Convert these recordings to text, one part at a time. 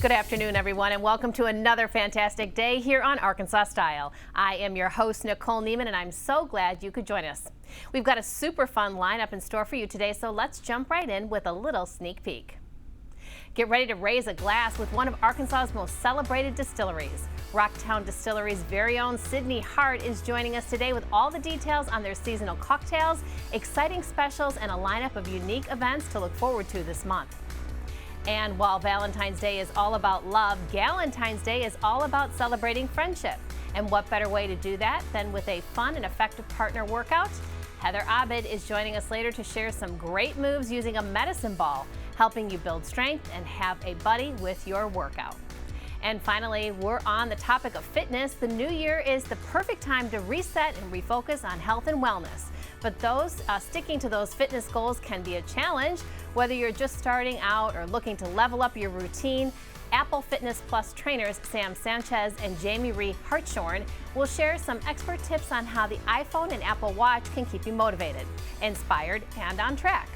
Good afternoon, everyone, and welcome to another fantastic day here on Arkansas Style. I am your host, Nicole Neiman, and I'm so glad you could join us. We've got a super fun lineup in store for you today, so let's jump right in with a little sneak peek. Get ready to raise a glass with one of Arkansas's most celebrated distilleries. Rocktown Distillery's very own Sydney Hart is joining us today with all the details on their seasonal cocktails, exciting specials, and a lineup of unique events to look forward to this month. And while Valentine's Day is all about love, Galentine's Day is all about celebrating friendship. And what better way to do that than with a fun and effective partner workout? Heather Abed is joining us later to share some great moves using a medicine ball, helping you build strength and have a buddy with your workout. And finally, we're on the topic of fitness. The new year is the perfect time to reset and refocus on health and wellness. But sticking to those fitness goals can be a challenge. Whether you're just starting out or looking to level up your routine, Apple Fitness Plus trainers Sam Sanchez and Jamie Ree Hartshorn will share some expert tips on how the iPhone and Apple Watch can keep you motivated, inspired, and on track.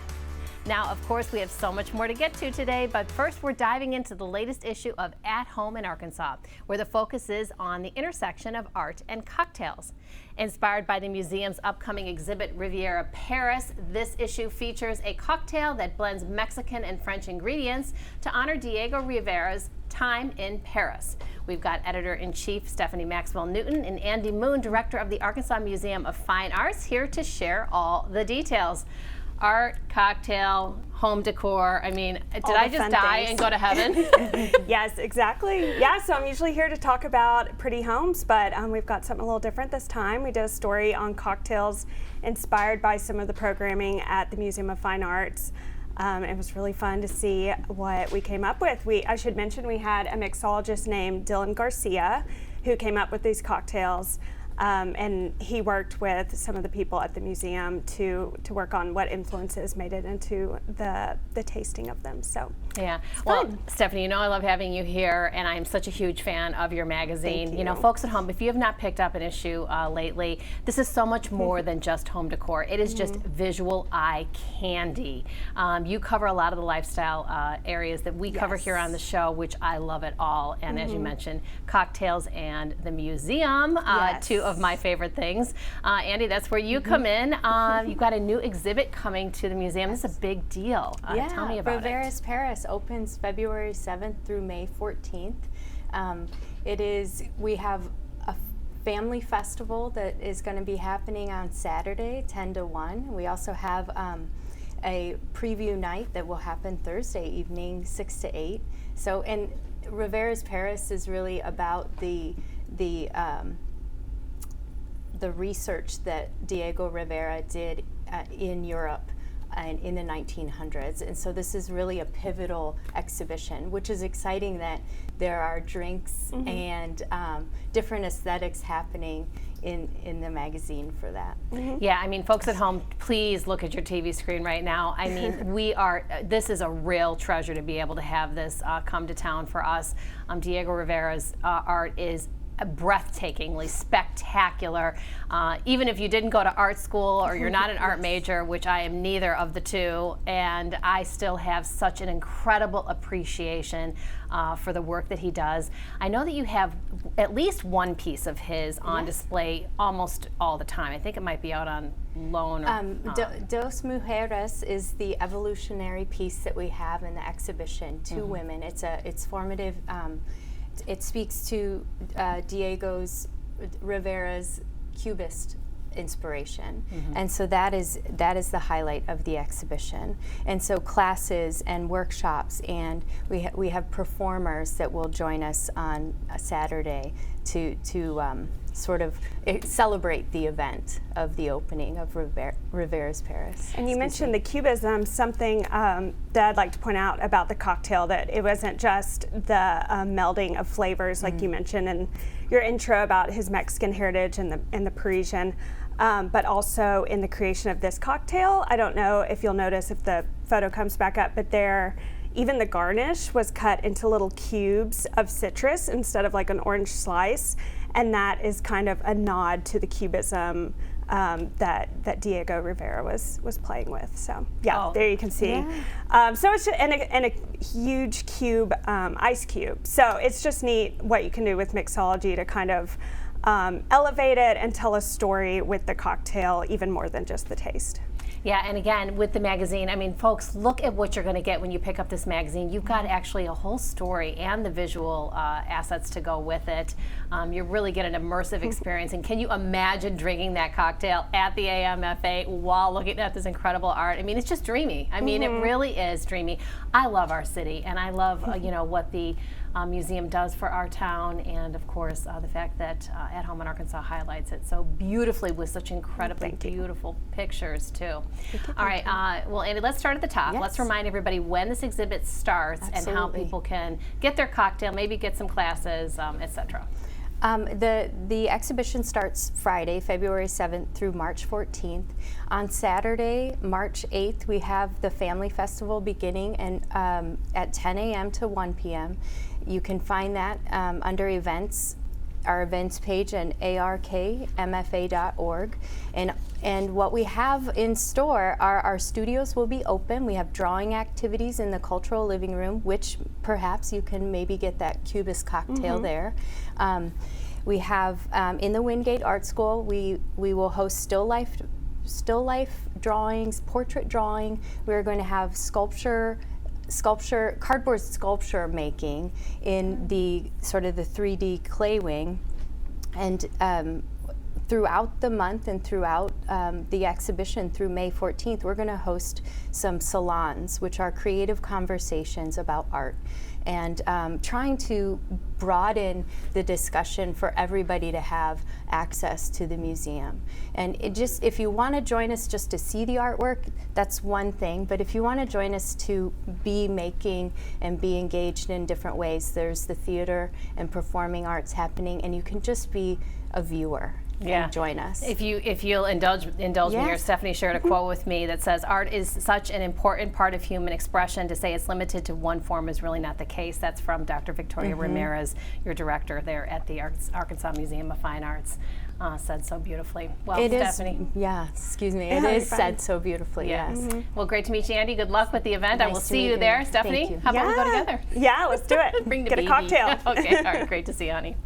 Now, of course, we have so much more to get to today, but first we're diving into the latest issue of At Home in Arkansas, where the focus is on the intersection of art and cocktails. Inspired by the museum's upcoming exhibit Riviera Paris, this issue features a cocktail that blends Mexican and French ingredients to honor Diego Rivera's time in Paris. We've got Editor-in-Chief Stephanie Maxwell Newton and Andy Moon, Director of the Arkansas Museum of Fine Arts, here to share all the details. Art, cocktail, home decor. I mean, did I just die and go to heaven? Yes, exactly. Yeah, so I'm usually here to talk about pretty homes, but we've got something a little different this time. We did a story on cocktails inspired by some of the programming at the Museum of Fine Arts. It was really fun to see what we came up with. I should mention we had a mixologist named Dylan Garcia who came up with these cocktails. And he worked with some of the people at the museum to work on what influences made it into the tasting of them. So yeah, well, Stephanie, you know I love having you here, and I'm such a huge fan of your magazine. Thank you. Know, folks at home, if you have not picked up an issue lately, this is so much more than just home decor. It is just visual eye candy. You cover a lot of the lifestyle areas that we cover here on the show, which I love it all. And as you mentioned, cocktails and the museum, two of my favorite things. Andy, that's where you come in. You've got a new exhibit coming to the museum. This is a big deal. Tell me about Rivera's Paris opens February 7th through May 14th. We have a family festival that is going to be happening on Saturday, 10 to 1. We also have a preview night that will happen Thursday evening, 6 to 8. So, and Rivera's Paris is really about the research that Diego Rivera did in Europe and in the 1900s. And so this is really a pivotal exhibition, which is exciting that there are drinks and different aesthetics happening in the magazine for that. Yeah, I mean, folks at home, please look at your TV screen right now. I mean, this is a real treasure to be able to have this come to town for us. Diego Rivera's art is breathtakingly spectacular. Even if you didn't go to art school or you're not an art major, which I am neither of the two, and I still have such an incredible appreciation for the work that he does. I know that you have at least one piece of his on display almost all the time. I think it might be out on loan. Dos Mujeres is the evolutionary piece that we have in the exhibition. Two women. It's formative. It speaks to Diego Rivera's Cubist inspiration, and so that is the highlight of the exhibition. And so classes and workshops, and we have performers that will join us on a Saturday to sort of celebrate the event of the opening of Rivera's Paris. And you mentioned the cubism, something that I'd like to point out about the cocktail, that it wasn't just the melding of flavors like you mentioned in your intro about his Mexican heritage and the Parisian, but also in the creation of this cocktail. I don't know if you'll notice if the photo comes back up, but even the garnish was cut into little cubes of citrus instead of like an orange slice. And that is kind of a nod to the cubism that Diego Rivera was playing with. So yeah, Oh. there you can see. So it's just, and a huge cube, ice cube. So it's just neat what you can do with mixology to kind of elevate it and tell a story with the cocktail, even more than just the taste. Yeah, and again, with the magazine, I mean, folks, look at what you're going to get when you pick up this magazine. You've got actually a whole story and the visual assets to go with it. You really get an immersive experience. And can you imagine drinking that cocktail at the AMFA while looking at this incredible art? I mean, it's just dreamy. I mean, it really is dreamy. I love our city, and I love, you know, what the museum does for our town, and of course the fact that At Home in Arkansas highlights it so beautifully with such incredibly beautiful pictures too. All right, well, Andy, let's start at the top. Yes. Let's remind everybody when this exhibit starts and how people can get their cocktail, maybe get some classes, etc. The exhibition starts Friday, February 7th through March 14th. On Saturday, March 8th, we have the Family Festival beginning and at 10 a.m. to 1 p.m. You can find that under events, our events page, and arkmfa.org. And what we have in store are our studios will be open. We have drawing activities in the cultural living room, which perhaps you can maybe get that Cubist cocktail there. We have in the Wingate Art School, we will host still life drawings, portrait drawing. We're going to have cardboard sculpture making in the sort of the 3D clay wing. And throughout the month and throughout the exhibition through May 14th, we're going to host some salons, which are creative conversations about art, and trying to broaden the discussion for everybody to have access to the museum. And it just, if you want to join us just to see the artwork, that's one thing, but if you want to join us to be making and be engaged in different ways, there's the theater and performing arts happening, and you can just be a viewer. And join us. If you'll indulge me here, Stephanie shared a quote with me that says, "Art is such an important part of human expression. To say it's limited to one form is really not the case." That's from Dr. Victoria Ramirez, your director there at the Arkansas Museum of Fine Arts. Said so beautifully. Well, Stephanie. Excuse me. It is said so beautifully, yes. Well, great to meet you, Andy. Good luck with the event. I will Nice to see meet you you. there. Stephanie, Thank you. how about we go together? Yeah, let's do it. Bring the Get baby. a cocktail. Okay, all right, great to see you, honey.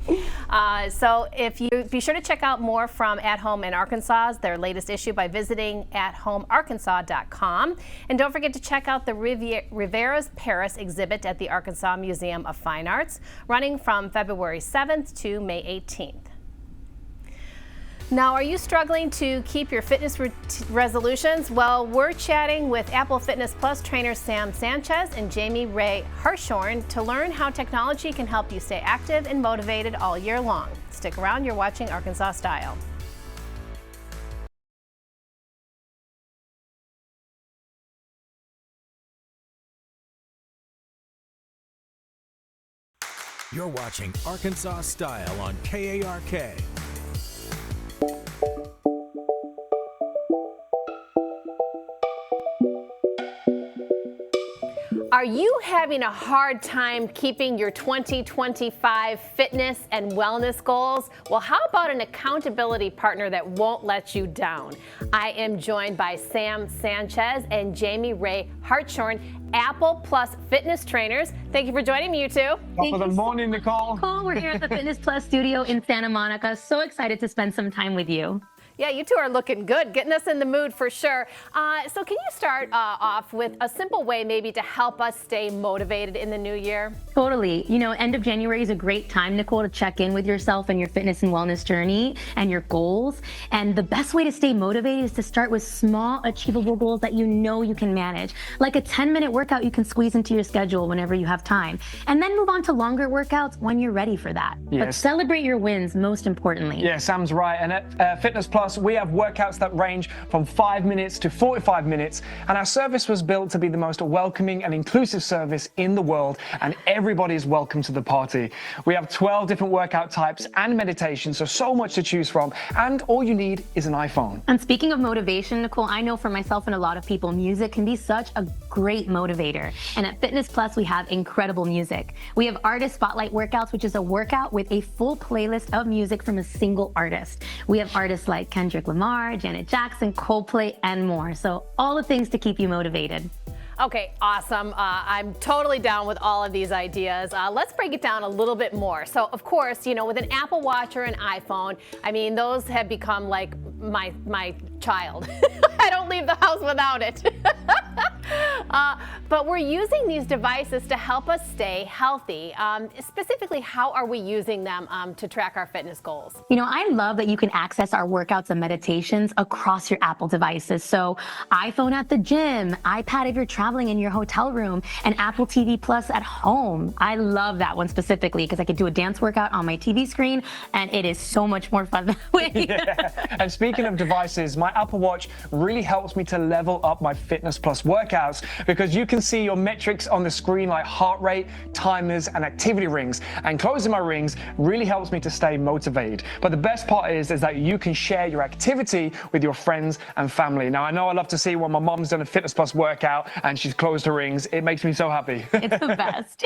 So if you be sure to check out more from At Home in Arkansas, their latest issue, by visiting athomearkansas.com. And don't forget to check out the Rivera's Paris exhibit at the Arkansas Museum of Fine Arts, running from February 7th to May 18th. Now, are you struggling to keep your fitness resolutions? Well, we're chatting with Apple Fitness Plus trainers Sam Sanchez and Jamie Ray Hartshorn to learn how technology can help you stay active and motivated all year long. Stick around, you're watching Arkansas Style. You're watching Arkansas Style on KARK. Are you having a hard time keeping your 2025 fitness and wellness goals? Well, how about an accountability partner that won't let you down? I am joined by Sam Sanchez and Jamie Ray Hartshorn, Apple Plus fitness trainers. Thank you for joining me, you two. Top of the morning, Nicole. Nicole, we're here at the Fitness Plus studio in Santa Monica. So excited to spend some time with you. Yeah, you two are looking good, getting us in the mood for sure. So can you start off with a simple way maybe to help us stay motivated in the new year? Totally. You know, end of January is a great time, Nicole, to check in with yourself and your fitness and wellness journey and your goals. And the best way to stay motivated is to start with small, achievable goals that you know you can manage. Like a 10-minute workout you can squeeze into your schedule whenever you have time. And then move on to longer workouts when you're ready for that. But Yes. celebrate your wins, most importantly. Yeah, Sam's right. And at Fitness Plus, we have workouts that range from 5 minutes to 45 minutes. And our service was built to be the most welcoming and inclusive service in the world. And everybody is welcome to the party. We have 12 different workout types and meditations, so much to choose from. And all you need is an iPhone. And speaking of motivation, Nicole, I know for myself and a lot of people, music can be such a great motivator. And at Fitness Plus, we have incredible music. We have Artist Spotlight Workouts, which is a workout with a full playlist of music from a single artist. We have artists like Kendrick Lamar, Janet Jackson, Coldplay, and more. So all the things to keep you motivated. Okay, awesome. I'm totally down with all of these ideas. Let's break it down a little bit more. So, of course, you know, with an Apple Watch or an iPhone, I mean, those have become like my child. I don't leave the house without it. But we're using these devices to help us stay healthy. Specifically, how are we using them to track our fitness goals? You know, I love that you can access our workouts and meditations across your Apple devices. So iPhone at the gym, iPad if you're traveling in your hotel room, and Apple TV Plus at home. I love that one specifically because I could do a dance workout on my TV screen, and it is so much more fun that way. Yeah. And speaking of devices, my Apple Watch really helps me to level up my Fitness Plus workouts because you can see your metrics on the screen like heart rate, timers, and activity rings. And closing my rings really helps me to stay motivated. But the best part is that you can share your activity with your friends and family. Now, I know I love to see when my mom's done a Fitness Plus workout and she's closed her rings. It makes me so happy. It's the best.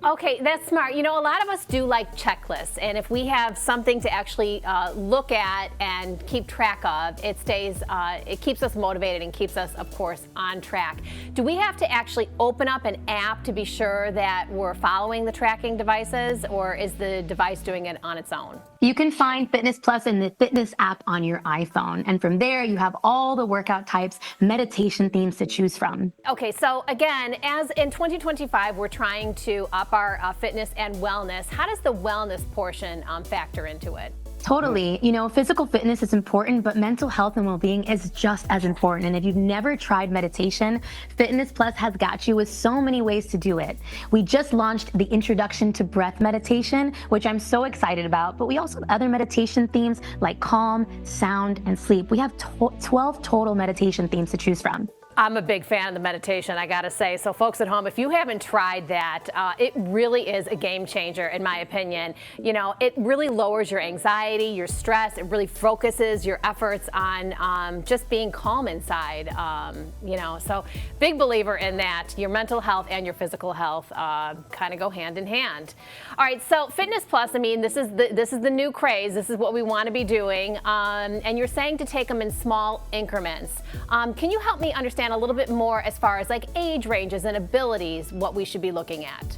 Okay, that's smart. You know, a lot of us do like checklists, and if we have something to actually look at and keep track of, it keeps us motivated and keeps us, of course, on track. Do we have to actually open up an app to be sure that we're following the tracking devices, or is the device doing it on its own? You can find Fitness Plus in the Fitness app on your iPhone. And from there, you have all the workout types, meditation themes to choose from. Okay, so again, as in 2025, we're trying to up our fitness and wellness. How does the wellness portion factor into it? Totally. You know, physical fitness is important, but mental health and well-being is just as important. And if you've never tried meditation, Fitness Plus has got you with so many ways to do it. We just launched the Introduction to Breath meditation, which I'm so excited about, but we also have other meditation themes like calm, sound, and sleep. We have 12 total meditation themes to choose from. I'm a big fan of the meditation, I gotta say. So folks at home, if you haven't tried that, it really is a game changer, in my opinion. You know, it really lowers your anxiety, your stress. It really focuses your efforts on just being calm inside. You know, so big believer in that. Your mental health and your physical health kind of go hand in hand. All right, so Fitness Plus, I mean, this is the new craze. This is what we want to be doing. And you're saying to take them in small increments. Can you help me understand a little bit more as far as like age ranges and abilities, what we should be looking at?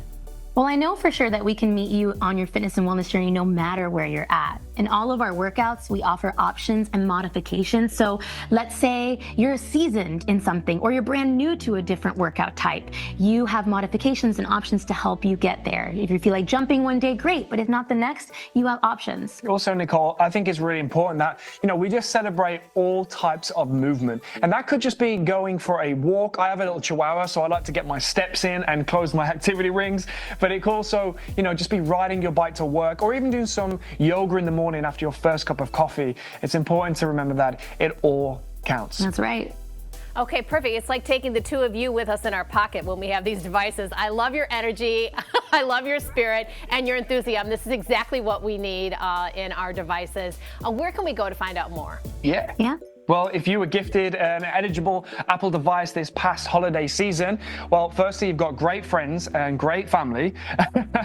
Well, I know for sure that we can meet you on your fitness and wellness journey no matter where you're at. In all of our workouts, we offer options and modifications. So let's say you're seasoned in something or you're brand new to a different workout type. You have modifications and options to help you get there. If you feel like jumping one day, great, but if not the next, you have options. Also, Nicole, I think it's really important that, you know, we just celebrate all types of movement. And that could just be going for a walk. I have a little chihuahua, so I like to get my steps in and close my activity rings. But it could also, you know, just be riding your bike to work or even doing some yoga in the morning after your first cup of coffee. It's important to remember that it all counts. That's right. Okay, perfect. It's like taking the two of you with us in our pocket when we have these devices. I love your energy, I love your spirit, and your enthusiasm. This is exactly what we need in our devices. Where can we go to find out more? Yeah. Well, if you were gifted an eligible Apple device this past holiday season, well, firstly, you've got great friends and great family,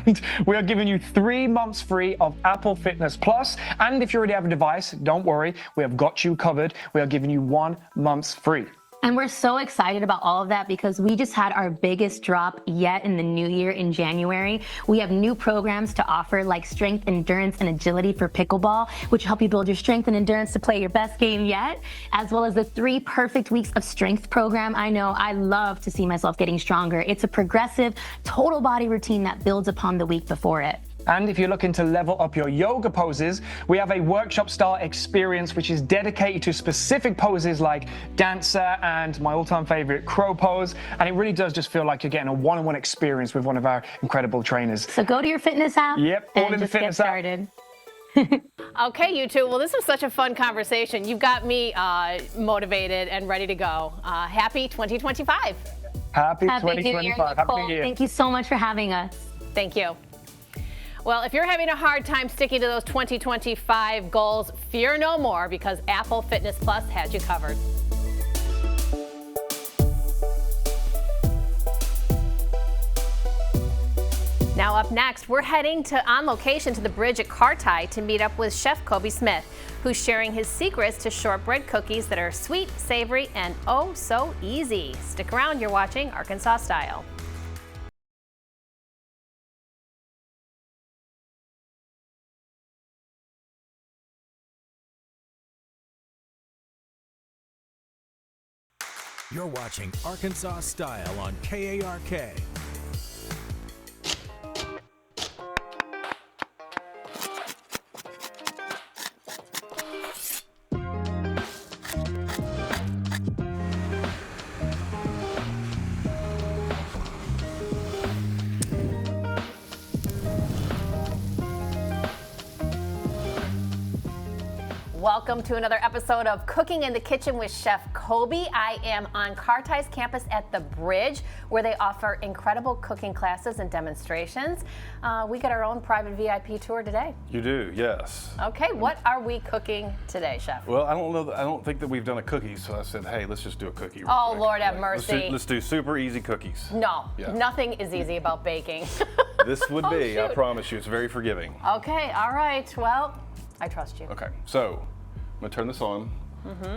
and we are giving you 3 months free of Apple Fitness Plus. And if you already have a device, don't worry, we have got you covered. We are giving you 1 month free. And we're so excited about all of that because we just had our biggest drop yet in the new year in January. We have new programs to offer like strength, endurance, and agility for pickleball, which help you build your strength and endurance to play your best game yet, as well as the 3 perfect weeks of strength program. I know I love to see myself getting stronger. It's a progressive, total body routine that builds upon the week before it. And if you're looking to level up your yoga poses, we have a workshop-style experience which is dedicated to specific poses like dancer and my all-time favorite crow pose. And it really does just feel like you're getting a one-on-one experience with one of our incredible trainers. So go to your fitness app all in the just fitness get started. Okay, you two. Well, this was such a fun conversation. You've got me motivated and ready to go. Happy 2025. Happy New Year, 2025. Happy New Year. Thank you so much for having us. Thank you. Well, if you're having a hard time sticking to those 2025 goals, fear no more because Apple Fitness Plus has you covered. Now up next, we're heading on location to the bridge at Carti to meet up with Chef Kobe Smith, who's sharing his secrets to shortbread cookies that are sweet, savory, and oh so easy. Stick around, you're watching Arkansas Style. You're watching Arkansas Style on KARK. Welcome to another episode of Cooking in the Kitchen with Chef Kobe. I am on Carti's campus at the Bridge, where they offer incredible cooking classes and demonstrations. We get our own private VIP tour today. You do, yes. Okay, what are we cooking today, Chef? Well, I don't think that we've done a cookie, so I said, hey, let's just do a cookie real Oh, quick. Lord have Like, mercy. Let's do super easy cookies. No, Yeah. nothing is easy about baking. This would Oh, be, I shoot. promise you, it's very forgiving. Okay, all right. Well, I trust you. Okay, so I'm gonna turn this on.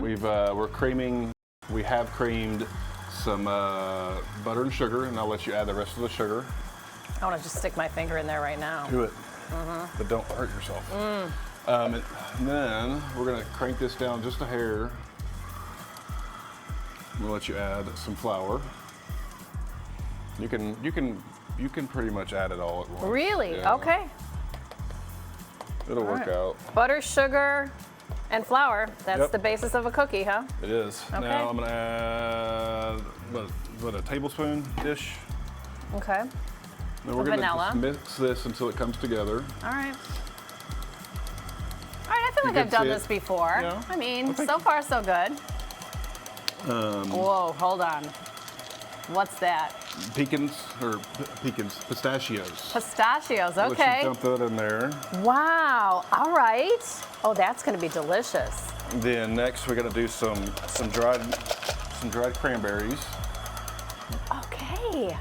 We have creamed some butter and sugar, and I'll let you add the rest of the sugar I want to just stick my finger in there right now. to it, but don't hurt yourself. And then we're gonna crank this down just a hair. We'll let you add some flour. You can pretty much add it all at once. Really? Yeah. Okay. It'll work out. Butter, sugar, and flour. That's Yep. the basis of a cookie, huh? It is. Okay. Now I'm gonna add a tablespoon dish. Okay. Then we're Of gonna vanilla. just mix this until it comes together. All right. All right, I feel like can I've done see it. this before. Yeah. I mean, Okay. so far so good. Whoa, hold on. What's that? Pistachios. Pistachios, Let's okay. dump that in there. Wow, all right. Oh, that's gonna be delicious. Then next we're gonna do some dried cranberries. Okay.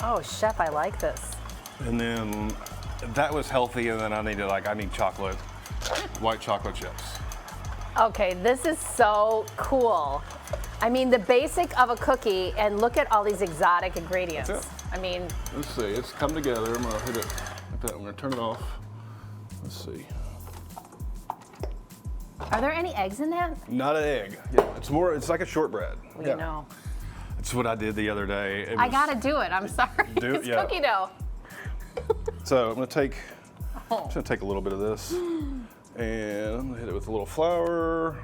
Oh, Chef, I like this. And then that was healthy, and then I need chocolate, white chocolate chips. Okay, this is so cool. I mean, the basic of a cookie, and look at all these exotic ingredients. That's it. I mean, Let's see, it's come together. I'm gonna hit it like that. I'm gonna turn it off. Let's see. are there any eggs in that? Not an egg. Yeah, it's like a shortbread. You know. It's what I did the other day. It I was- gotta do it. I'm sorry. Do- It's yeah. cookie dough. So I'm gonna take Oh. just gonna take a little bit of this, and I'm gonna hit it with a little flour.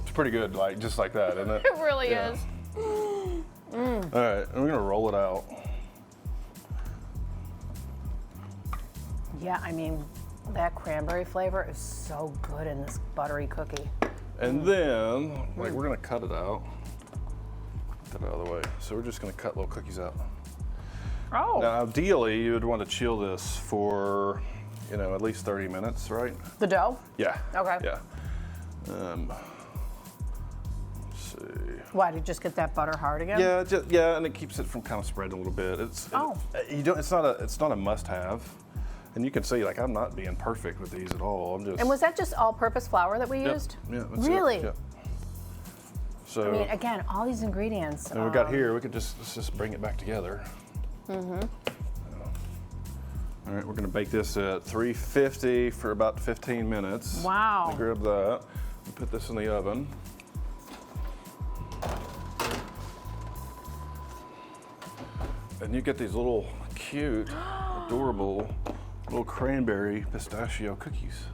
It's pretty good, just like that, isn't it? It really Yeah. is. All right, and we're gonna roll it out. Yeah, I mean, that cranberry flavor is so good in this buttery cookie. And then, we're gonna cut it out. Get that out of the way. So we're just gonna cut little cookies out. Oh. Now, ideally, you would want to chill this for, at least 30 minutes, right? The dough? Yeah. Okay. Yeah. Let's see. Why, to just get that butter hard again? Yeah, and it keeps it from kind of spreading a little bit. It's not a must-have, and you can see I'm not being perfect with these at all. I'm just. And was that just all-purpose flour that we Yep, used? Yeah. That's Really? It. Yeah. So. I mean, again, all these ingredients. and we got here. We could let's just bring it back together. All right, we're gonna bake this at 350 for about 15 minutes. Wow. Let me grab that and put this in the oven. And you get these little cute, adorable little cranberry pistachio cookies.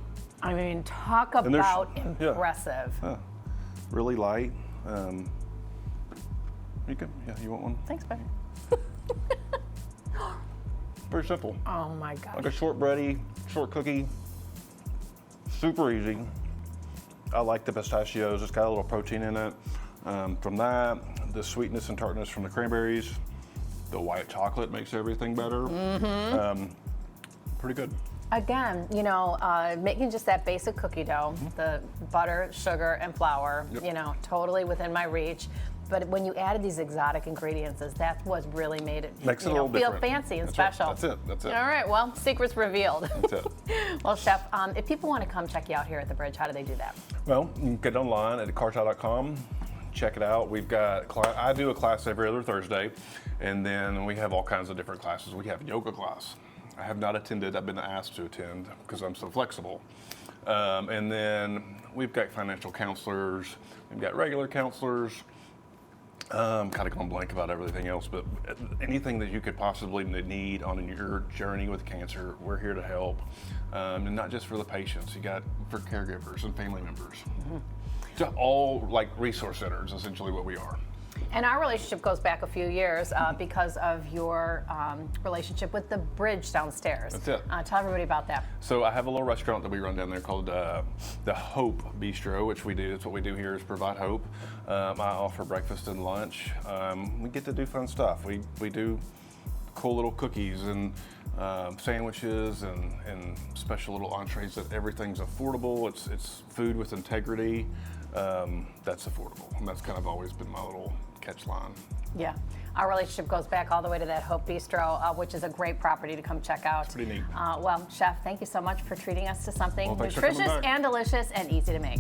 I mean, talk And they're about yeah. impressive. Really light. You want one? Thanks, babe. Very simple. Oh my gosh. Like a short cookie. Super easy. I like the pistachios. It's got a little protein in it. From that, the sweetness and tartness from the cranberries, the white chocolate makes everything better. Pretty good. Again, making just that basic cookie dough, the butter, sugar, and flour, totally within my reach. but when you added these exotic ingredients, that's what really made it Makes it a little feel different. fancy and That's right. special. That's it. All right, well, secrets revealed. That's it. Well, Chef, if people want to come check you out here at the Bridge, how do they do that? Well, you can get it online at carchow.com. Check it out. We've got, I do a class every other Thursday, and then we have all kinds of different classes. We have yoga class. I have not attended. I've been asked to attend because I'm so flexible. And then we've got financial counselors. We've got regular counselors. Kind of gone blank about everything else, but anything that you could possibly need on your journey with cancer, we're here to help. And not just for the patients, you got for caregivers and family members. Just all like resource centers, essentially what we are. And our relationship goes back a few years because of your relationship with the Bridge downstairs. That's it. Tell everybody about that. So I have a little restaurant that we run down there called the Hope Bistro, which we do. That's what we do here is provide hope. I offer breakfast and lunch. We get to do fun stuff. We do cool little cookies and sandwiches and special little entrees. That everything's affordable. It's food with integrity. That's affordable, and that's kind of always been my little catch line. Yeah, our relationship goes back all the way to that Hope Bistro, which is a great property to come check out. It's pretty neat. Well, Chef, thank you so much for treating us to something Well, thanks for coming nutritious back. and delicious and easy to make.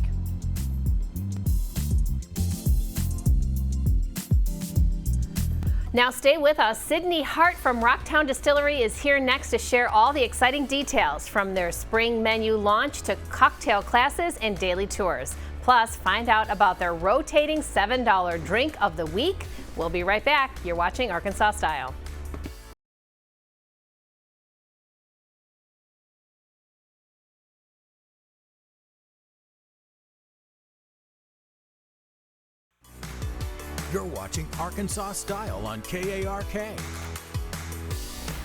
Now stay with us. Sydney Hart from Rocktown Distillery is here next to share all the exciting details from their spring menu launch to cocktail classes and daily tours. Plus, find out about their rotating $7 drink of the week. We'll be right back. You're watching Arkansas Style. You're watching Arkansas Style on KARK.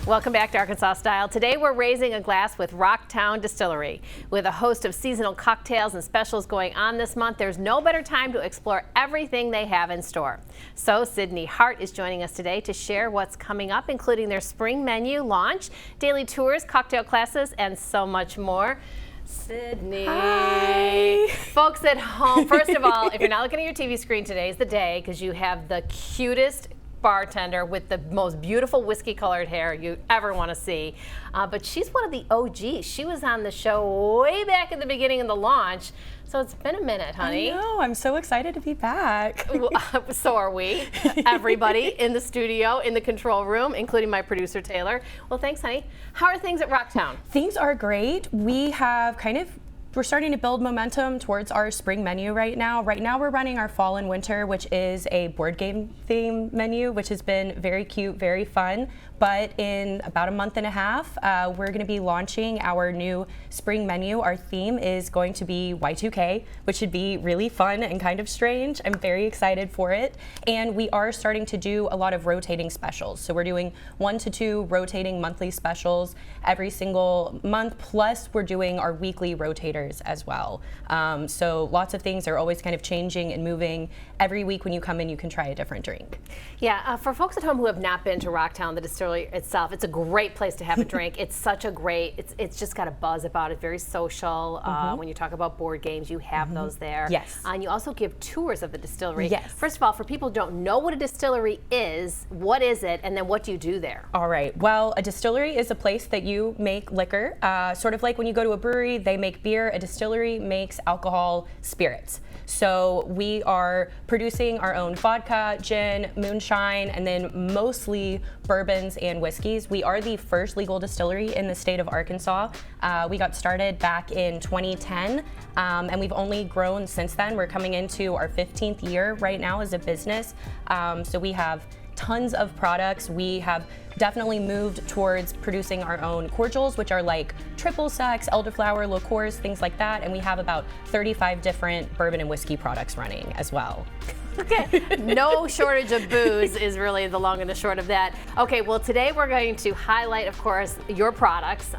Welcome back to Arkansas Style. Today we're raising a glass with Rocktown Distillery. With a host of seasonal cocktails and specials going on this month, there's no better time to explore everything they have in store. So Sydney Hart is joining us today to share what's coming up, including their spring menu launch, daily tours, cocktail classes, and so much more. Sydney. Hi. Folks at home, first of all, if you're not looking at your TV screen, today's the day because you have the cutest bartender with the most beautiful whiskey colored hair you ever want to see. But she's one of the OGs. She was on the show way back at the beginning of the launch. So it's been a minute, honey. I know, I'm so excited to be back. So are we. Everybody in the studio, in the control room, including my producer, Taylor. Well, thanks, honey. How are things at Rocktown? Things are great. We have we're starting to build momentum towards our spring menu right now. Right now we're running our fall and winter, which is a board game theme menu, which has been very cute, very fun. But in about a month and a half, we're going to be launching our new spring menu. Our theme is going to be Y2K, which should be really fun and kind of strange. I'm very excited for it. And we are starting to do a lot of rotating specials. So we're doing 1 to 2 rotating monthly specials every single month. Plus, we're doing our weekly rotators as well. So lots of things are always kind of changing and moving. Every week when you come in, you can try a different drink. Yeah, for folks at home who have not been to Rocktown, the distillery itself, it's a great place to have a drink. It's such a great, it's just got a buzz about it, very social. When you talk about board games, you have those there. Yes. And you also give tours of the distillery. Yes. First of all, for people who don't know what a distillery is, what is it, and then what do you do there? All right, well, a distillery is a place that you make liquor. Sort of like when you go to a brewery, they make beer. A distillery makes alcohol, spirits. So we are producing our own vodka, gin, moonshine, and then mostly bourbons and whiskeys. We are the first legal distillery in the state of Arkansas. We got started back in 2010, and we've only grown since then. We're coming into our 15th year right now as a business. So we have tons of products. We have definitely moved towards producing our own cordials, which are like triple sex, elderflower, liqueurs, things like that. And we have about 35 different bourbon and whiskey products running as well. Okay, no shortage of booze is really the long and the short of that. Okay, well today we're going to highlight, of course, your products.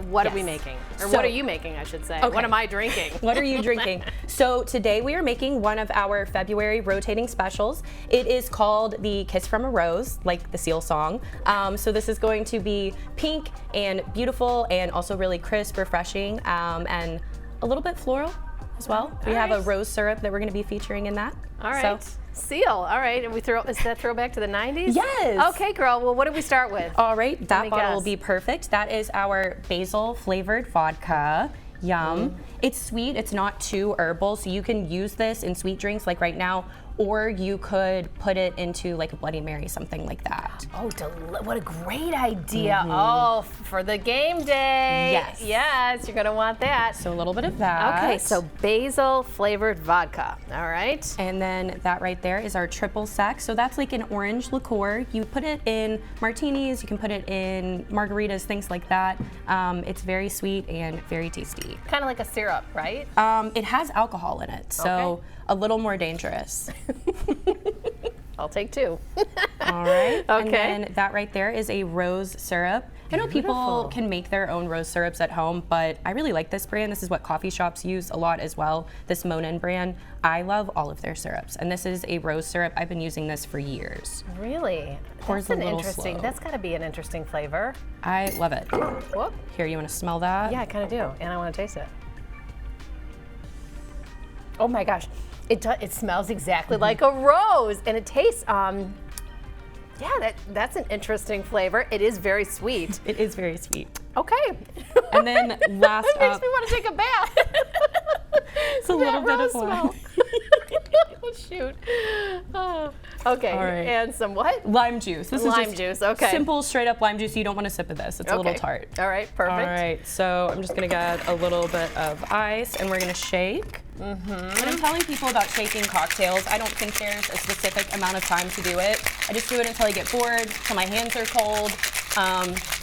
What are we making? Or what are you making, I should say? Okay. What am I drinking? What are you drinking? So today we are making one of our February rotating specials. It is called the Kiss from a Rose, like the Seal song. So this is going to be pink and beautiful and also really crisp, refreshing, and a little bit floral as well. We have a rose syrup that we're going to be featuring in that. All right. Seal. All right. And is that throwback to the 90s? Yes. Okay, girl. Well, what did we start with? All right, that me bottle will guess. be perfect. That is our basil flavored vodka. Yum. It's sweet, it's not too herbal, so you can use this in sweet drinks like right now, or you could put it into like a Bloody Mary, something like that. Oh, what a great idea. Oh, for the game day. Yes. Yes, you're going to want that. So a little bit of that. Okay, so basil flavored vodka. All right. And then that right there is our triple sec. So that's like an orange liqueur. You put it in martinis, you can put it in margaritas, things like that. It's very sweet and very tasty. Kind of like a syrup, right? It has alcohol in it, so Okay. a little more dangerous. I'll take two. All right. Okay. And then that right there is a rose syrup. I know people Beautiful. can make their own rose syrups at home, but I really like this brand. This is what coffee shops use a lot as well, this Monin brand. I love all of their syrups, and this is a rose syrup. I've been using this for years. Really? Pours That's a an little interesting. slow. That's got to be an interesting flavor. I love it. Whoop. Here, you want to smell that? Yeah, I kind of do, and I want to taste it. Oh my gosh, it smells exactly like a rose, and it tastes. Yeah, that's an interesting flavor. It is very sweet. It is very sweet. Okay. And then last It makes up, me want to take a bath. it's a little bit of smell. wine. Oh, shoot. Oh, okay. All right. And some what? Lime juice. This Lime is just juice, okay. simple, straight up lime juice. You don't want to sip of this. It's a little Okay. tart. All right, perfect. All right, so I'm just gonna get a little bit of ice and we're gonna shake. When I'm telling people about shaking cocktails, I don't think there's a specific amount of time to do it. I just do it until I get bored, until my hands are cold.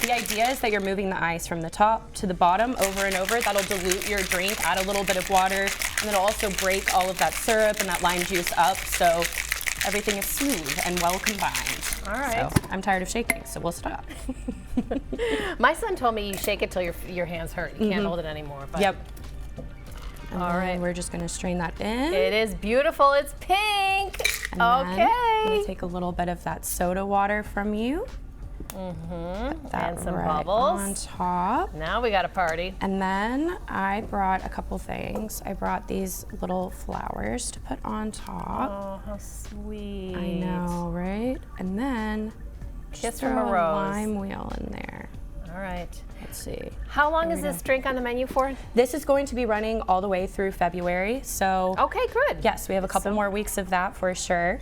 The idea is that you're moving the ice from the top to the bottom over and over. That'll dilute your drink, add a little bit of water, and it'll also break all of that syrup and that lime juice up, so everything is smooth and well combined. All right. So I'm tired of shaking, so we'll stop. My son told me you shake it till your hands hurt. You can't hold it anymore. But Yep. And All then right. we're just gonna strain that in. It is beautiful. It's pink. And then I'm Okay. gonna take a little bit of that soda water from you. Put that And some right bubbles. on top. Now we got a party. And then I brought a couple things. I brought these little flowers to put on top. Oh, how sweet. I know, right? And then Kiss just from throw a rose. lime wheel in there. All right. Let's see. How long is this drink on the menu for? This is going to be running all the way through February. So Okay, good. yes, we have a couple more weeks of that for sure.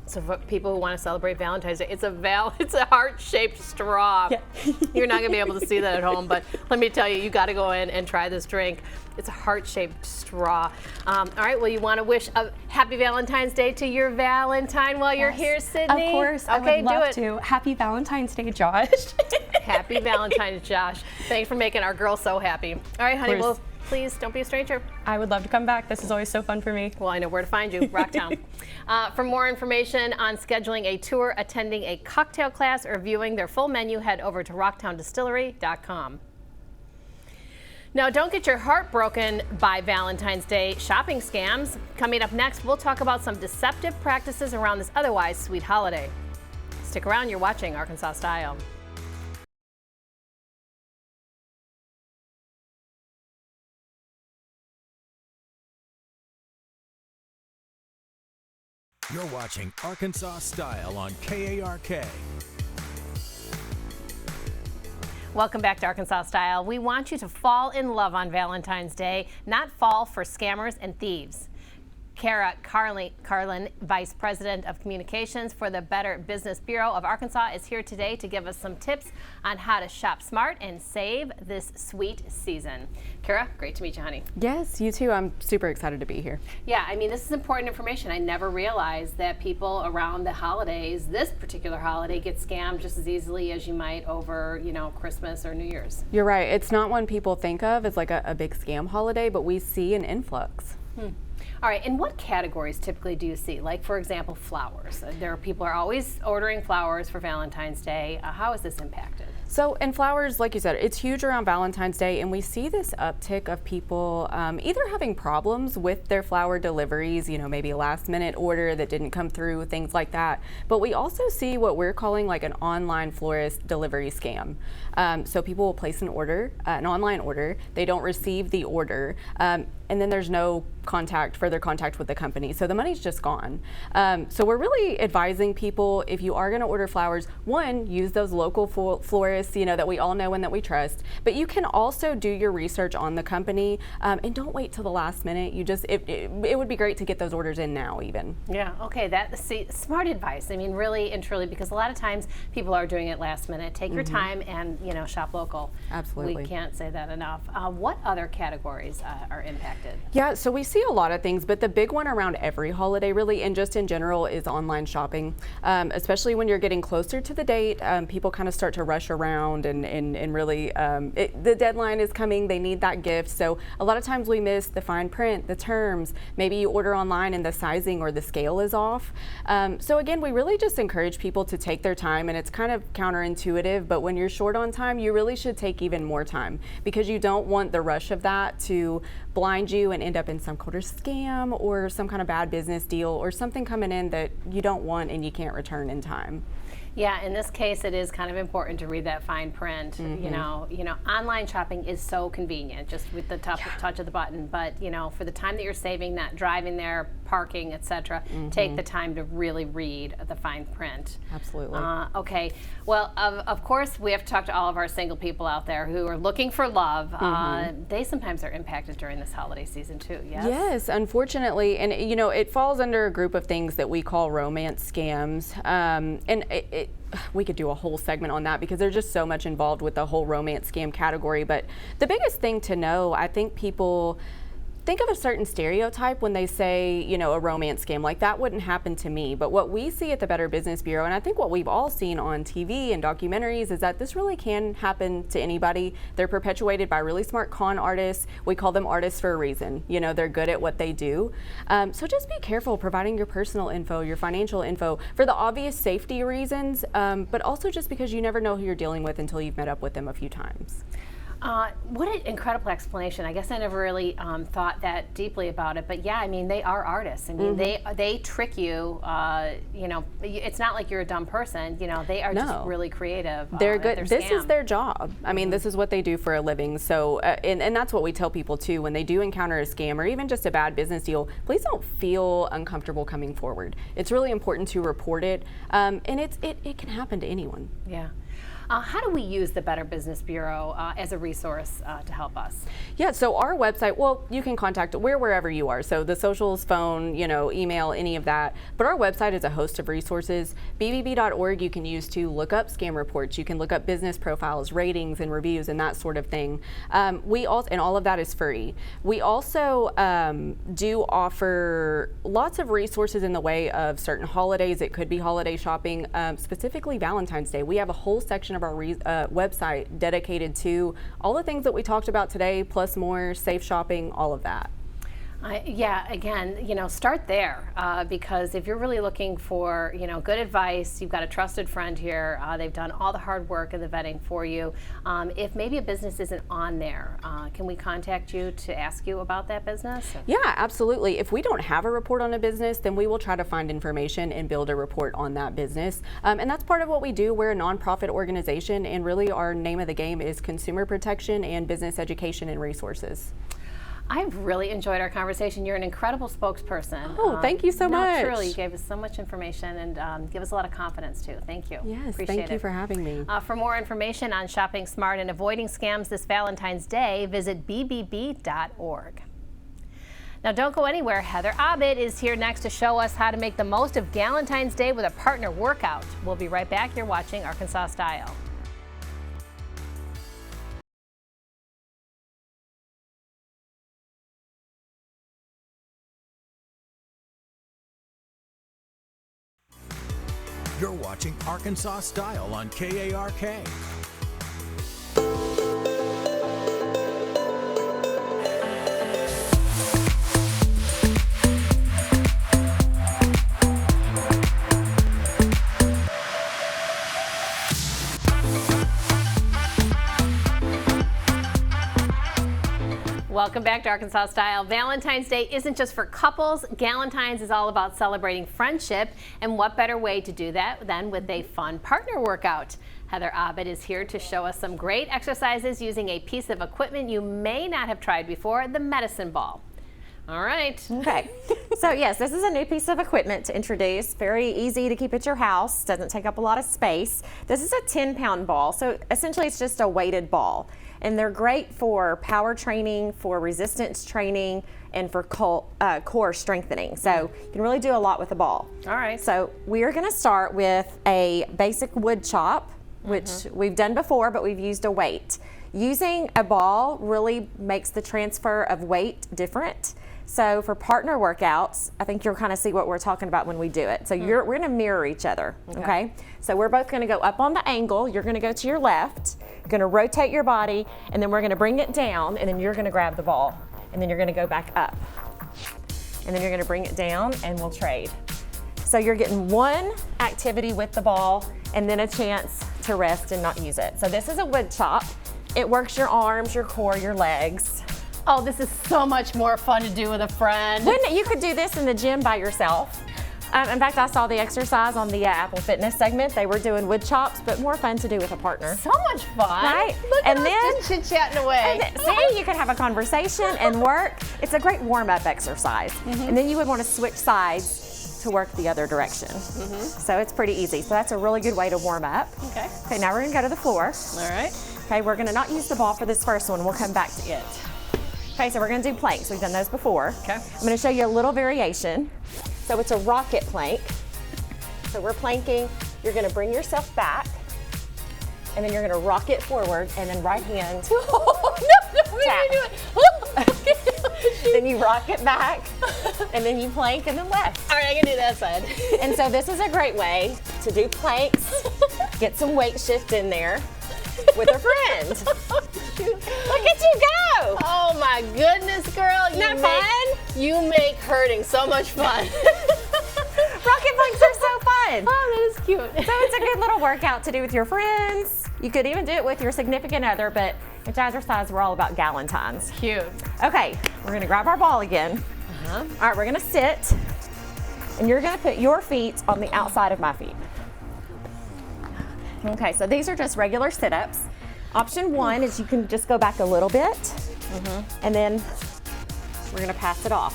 So for people who want to celebrate Valentine's Day, it's a heart-shaped straw. Yeah. You're not gonna be able to see that at home, but let me tell you, you got to go in and try this drink. It's a heart-shaped straw. All right. Well, you want to wish a happy Valentine's Day to your Valentine while you're here, Sydney. Of course, I Okay, would love do it. to. Happy Valentine's Day, Josh. Happy Valentine's, Josh. Thanks for making our girl so happy. All right, honey. course. Well, please don't be a stranger. I would love to come back. This is always so fun for me. Well, I know where to find you, Rocktown. For more information on scheduling a tour, attending a cocktail class, or viewing their full menu, head over to rocktowndistillery.com. Now, don't get your heart broken by Valentine's Day shopping scams. Coming up next, we'll talk about some deceptive practices around this otherwise sweet holiday. Stick around, you're watching Arkansas Style. You're watching Arkansas Style on KARK. Welcome back to Arkansas Style. We want you to fall in love on Valentine's Day, not fall for scammers and thieves. Kara Carlin, Vice President of Communications for the Better Business Bureau of Arkansas, is here today to give us some tips on how to shop smart and save this sweet season. Kara, great to meet you, honey. Yes, you too. I'm super excited to be here. Yeah, I mean, this is important information. I never realized that people around the holidays, this particular holiday, get scammed just as easily as you might over, Christmas or New Year's. You're right. It's not one people think of as like a big scam holiday, but we see an influx. All right, and what categories typically do you see? Like, for example, flowers. People are always ordering flowers for Valentine's Day. How is this impacted? So in flowers, like you said, it's huge around Valentine's Day, and we see this uptick of people either having problems with their flower deliveries, maybe a last minute order that didn't come through, things like that. But we also see what we're calling like an online florist delivery scam. So people will place an order, an online order, they don't receive the order, and then there's no contact further contact with the company. So the money's just gone. So we're really advising people, if you are going to order flowers, one, use those local florists, you know, that we all know and that we trust. But you can also do your research on the company, and don't wait till the last minute. You just, it would be great to get those orders in now even. Yeah, okay, see, smart advice. I mean, really and truly, because a lot of times people are doing it last minute. Take your time and, you know, shop local. Absolutely. We can't say that enough. What other categories are impacted? Yeah, so we see a lot of things, but the big one around every holiday really, and just in general, is online shopping. Especially when you're getting closer to the date, people kind of start to rush around and really, the deadline is coming, they need that gift. So a lot of times we miss the fine print, the terms. Maybe you order online and the sizing or the scale is off. So again, we really just encourage people to take their time, and it's kind of counterintuitive, but when you're short on time, you really should take even more time, because you don't want the rush of that to blind you and end up in some sort of scam or some kind of bad business deal or something coming in that you don't want and you can't return in time. Yeah, in this case, it is kind of important to read that fine print. You know, online shopping is so convenient, just with the touch of the button. But you know, for the time that you're saving, not driving there, parking, etc., take the time to really read the fine print. Absolutely. Okay. Well, of course, we have to talk to all of our single people out there who are looking for love. They sometimes are impacted during this holiday season too. Yes. Yes, unfortunately, and you know, it falls under a group of things that we call romance scams, and we could do a whole segment on that because there's just so much involved with the whole romance scam category. But the biggest thing to know, I think people think of a certain stereotype when they say, you know, a romance scam, like that wouldn't happen to me. But what we see at the Better Business Bureau, and I think what we've all seen on TV and documentaries, is that this really can happen to anybody. They're perpetuated by really smart con artists. We call them artists for a reason. You know, they're good at what they do. So just be careful providing your personal info, your financial info, for the obvious safety reasons, but also just because you never know who you're dealing with until you've met up with them a few times. What an incredible explanation. I guess I never really thought that deeply about it, but yeah, I mean, they are artists. I mean, they trick you. You know, it's not like you're a dumb person. You know, they are just really creative. They're good. This is their job. I mean, this is what they do for a living. So, and that's what we tell people too, when they do encounter a scam or even just a bad business deal, please don't feel uncomfortable coming forward. It's really important to report it, and it can happen to anyone. Yeah. How do we use the Better Business Bureau as a resource to help us? Yeah, so our website, well, you can contact, we're wherever you are. So the socials, phone, you know, email, any of that. But our website is a host of resources. BBB.org you can use to look up scam reports. You can look up business profiles, ratings, and reviews, and that sort of thing. We also, and all of that is free. We also do offer lots of resources in the way of certain holidays. It could be holiday shopping, specifically Valentine's Day. We have a whole section of our website dedicated to all the things that we talked about today, plus more, safe shopping, all of that. Yeah, again, you know, start there because if you're really looking for, you know, good advice, you've got a trusted friend here. They've done all the hard work and the vetting for you. If maybe a business isn't on there, can we contact you to ask you about that business? Yeah, absolutely. If we don't have a report on a business, then we will try to find information and build a report on that business. And that's part of what we do. We're a nonprofit organization, and really our name of the game is consumer protection and business education and resources. I've really enjoyed our conversation. You're an incredible spokesperson. Oh, thank you so much. Truly, you gave us so much information and give us a lot of confidence too. Thank you. Yes, Appreciate thank you for having me. For more information on shopping smart and avoiding scams this Valentine's Day, visit bbb.org. Now don't go anywhere. Heather Abed is here next to show us how to make the most of Galentine's Day with a partner workout. We'll be right back. You're watching Arkansas Style. You're watching Arkansas Style on KARK. Welcome back to Arkansas Style. Valentine's Day isn't just for couples. Galentine's is all about celebrating friendship, and what better way to do that than with a fun partner workout. Heather Abed is here to show us some great exercises using a piece of equipment you may not have tried before, the medicine ball. All right. Okay, so yes, this is a new piece of equipment to introduce. Very easy to keep at your house, doesn't take up a lot of space. This is a 10-pound ball, so essentially it's just a weighted ball. And they're great for power training, for resistance training, and for core strengthening. So you can really do a lot with the ball. All right. So we are gonna start with a basic wood chop, which we've done before, but we've used a weight. Using a ball really makes the transfer of weight different. So for partner workouts, I think you'll kind of see what we're talking about when we do it. So we're gonna mirror each other, okay? So we're both gonna go up on the angle, you're gonna go to your left, you're gonna rotate your body, and then we're gonna bring it down, and then you're gonna grab the ball, and then you're gonna go back up. And then you're gonna bring it down, and we'll trade. So you're getting one activity with the ball, and then a chance to rest and not use it. So this is a wood chop. It works your arms, your core, your legs. Oh, this is so much more fun to do with a friend. You could do this in the gym by yourself. In fact, I saw the exercise on the Apple Fitness segment. They were doing wood chops, but more fun to do with a partner. So much fun. Right? Look at And us then- chit-chatting away. See, you can have a conversation and work. It's a great warm-up exercise. And then you would want to switch sides to work the other direction. So it's pretty easy. So that's a really good way to warm up. Okay. Okay, now we're gonna go to the floor. All right. Okay, we're gonna not use the ball for this first one. We'll come back to it. Okay, so we're gonna do planks. We've done those before. Okay. I'm gonna show you a little variation. So it's a rocket plank. So we're planking. You're gonna bring yourself back, and then you're gonna rock it forward, and then right hand. Oh, no, Tap. do it. Then you rock it back, and then you plank, and then left. All right, I can do that side. And so this is a great way to do planks, get some weight shift in there with a friend. Look at you go! Oh my goodness, girl. Isn't that fun? You make hurting so much fun. Rocket planks are so fun. Oh, that is cute. So it's a good little workout to do with your friends. You could even do it with your significant other, but at Jazzercise, we're all about Galentines. Cute. Okay, we're gonna grab our ball again. All right, we're gonna sit, and you're gonna put your feet on the outside of my feet. Okay, so these are just regular sit-ups. Option one is you can just go back a little bit, and then we're gonna pass it off.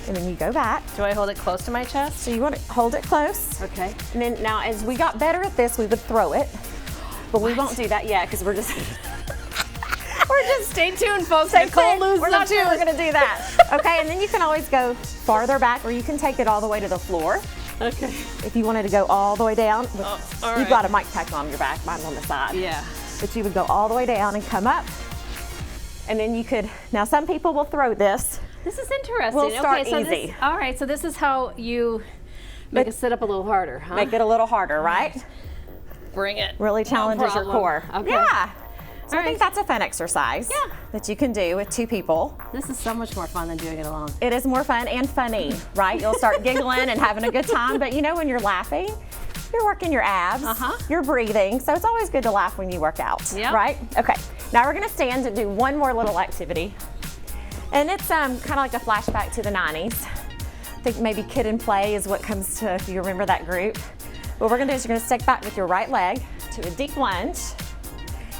And then you go back. Do I hold it close to my chest? So you want to hold it close. Okay. And then now, as we got better at this, we would throw it, but we won't do that yet because we're just Stay tuned, folks. Nicole loses we're not too. sure we're gonna do that. Okay, and then you can always go farther back, or you can take it all the way to the floor. Okay. If you wanted to go all the way down, all you've right. got a mic pack on your back, mine's on the side. Yeah. But you would go all the way down and come up, and then you could. Now, some people will throw this. This is interesting. We'll start okay, so easy. This, all right, so this is how you make it sit up a little harder, huh? Make it a little harder, right? Bring it. Really challenges your problem. core. Okay. Yeah. So All I think right. that's a fun exercise Yeah. that you can do with two people. This is so much more fun than doing it alone. It is more fun and funny, right? You'll start giggling and having a good time, but you know when you're laughing, you're working your abs, you're breathing, so it's always good to laugh when you work out, Yep. right? Okay, now we're gonna stand and do one more little activity. And it's kind of like a flashback to the 90s. I think maybe Kid and Play is what comes to, if you remember that group. What we're gonna do is you're gonna step back with your right leg to a deep lunge.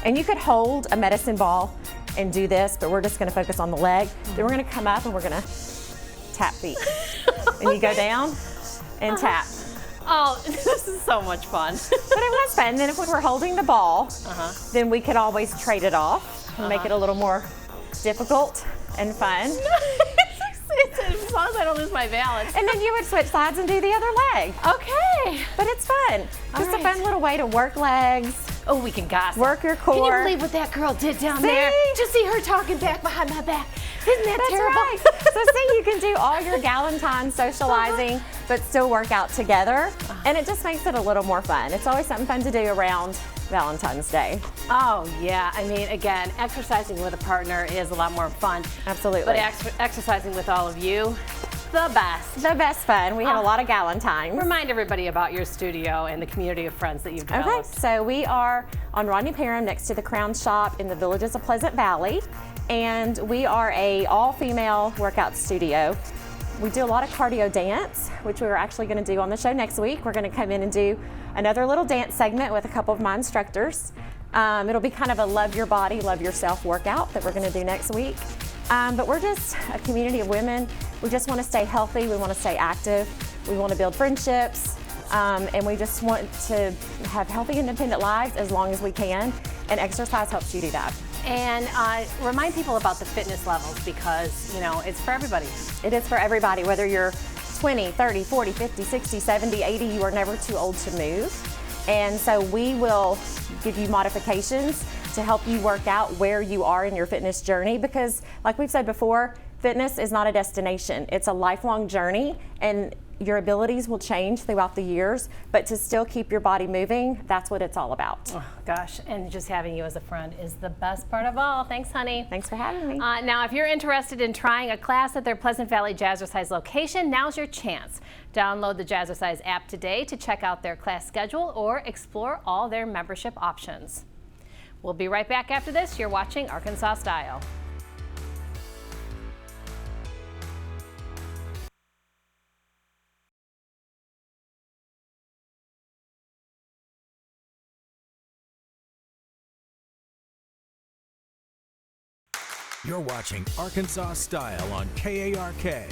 And you could hold a medicine ball and do this, but we're just gonna focus on the leg. Then we're gonna come up and we're gonna tap feet. And you go down and tap. Oh, this is so much fun. But it was fun. And then if we were holding the ball, then we could always trade it off and make it a little more difficult and fun. As long as I don't lose my balance. And then you would switch sides and do the other leg. Okay. But it's fun. Just right. a fun little way to work legs, Oh, we can gossip. work your Can you core. believe what that girl did down See? there? Just see her talking back behind my back. Isn't that That's terrible? right. So see, you can do all your Galentine socializing, but still work out together. And it just makes it a little more fun. It's always something fun to do around Valentine's Day. Oh, yeah. I mean, again, exercising with a partner is a lot more fun. Absolutely. But exercising with all of you, the best. The best fun. We have a lot of Galentines. Remind everybody about your studio and the community of friends that you've Okay, developed. so we are on Rodney Parham next to the Crown Shop in the Villages of Pleasant Valley. And we are a all-female workout studio. We do a lot of cardio dance, which we're actually going to do on the show next week. We're going to come in and do another little dance segment with a couple of my instructors. It'll be kind of a love your body, love yourself workout that we're going to do next week. But we're just a community of women. We just want to stay healthy. We want to stay active. We want to build friendships. And we just want to have healthy, independent lives as long as we can. And exercise helps you do that. And remind people about the fitness levels because, you know, it's for everybody. It is for everybody, whether you're 20, 30, 40, 50, 60, 70, 80, you are never too old to move. And so we will give you modifications to help you work out where you are in your fitness journey because, like we've said before, fitness is not a destination. It's a lifelong journey, and your abilities will change throughout the years, but to still keep your body moving, that's what it's all about. Oh, gosh, and just having you as a friend is the best part of all. Thanks, honey. Thanks for having me. Now, if you're interested in trying a class at their Pleasant Valley Jazzercise location, now's your chance. Download the Jazzercise app today to check out their class schedule or explore all their membership options. We'll be right back after this. You're watching Arkansas Style. You're watching Arkansas Style on KARK.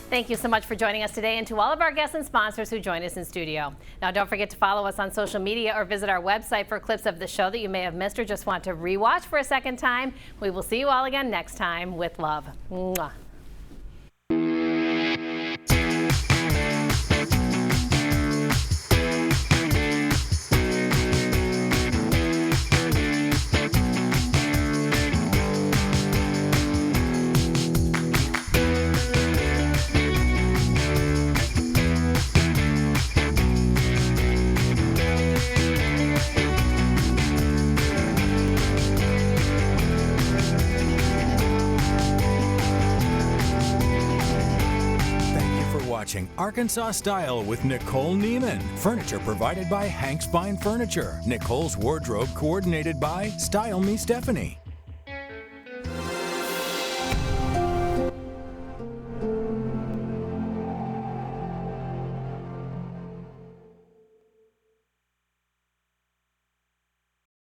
Thank you so much for joining us today, and to all of our guests and sponsors who joined us in studio. Now, don't forget to follow us on social media or visit our website for clips of the show that you may have missed or just want to rewatch for a second time. We will see you all again next time with love. Mwah. Watching Arkansas Style with Nicole Neiman. Furniture provided by Hank's Fine Furniture. Nicole's wardrobe coordinated by Style Me Stephanie.